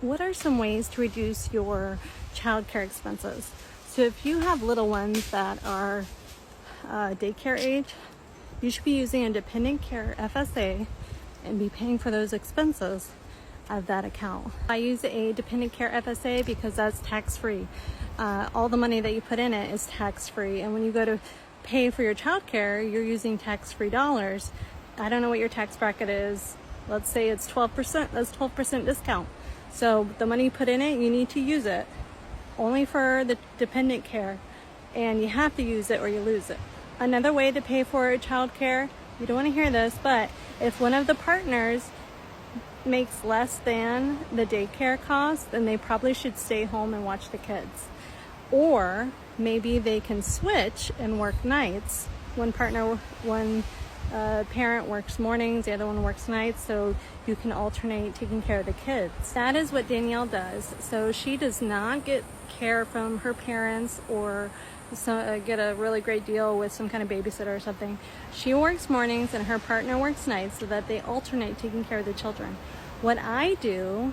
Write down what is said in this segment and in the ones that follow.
what are some ways to reduce your childcare expenses? So if you have little ones that are daycare age, you should be using a dependent care FSA and be paying for those expenses out of that account. I use a dependent care FSA because that's tax-free. All the money that you put in it is tax-free, and when you go to pay for your childcare, you're using tax-free dollars. I don't know what your tax bracket is. Let's say it's 12%. That's 12% discount. So the money you put in it, you need to use it only for the dependent care, and you have to use it or you lose it. Another way to pay for childcare, you don't want to hear this, but if one of the partners makes less than the daycare cost, then they probably should stay home and watch the kids. Or maybe they can switch and work nights. One parent works mornings, the other one works nights, so you can alternate taking care of the kids. That is what Danielle does. So she does not get care from her parents or get a really great deal with some kind of babysitter or something. She works mornings and her partner works nights so that they alternate taking care of the children. What I do,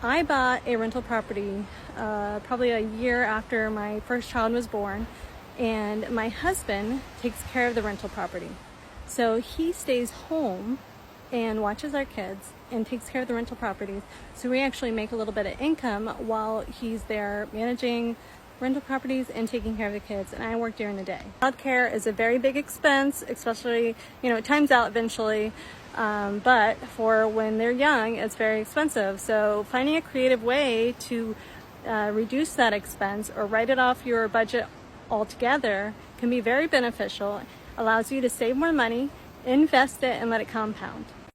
I bought a rental property probably a year after my first child was born, and my husband takes care of the rental property. So he stays home and watches our kids and takes care of the rental properties. So we actually make a little bit of income while he's there managing rental properties and taking care of the kids, and I work during the day. Childcare is a very big expense, especially, it times out eventually, but for when they're young, it's very expensive. So finding a creative way to reduce that expense or write it off your budget altogether can be very beneficial. Allows you to save more money, invest it, and let it compound.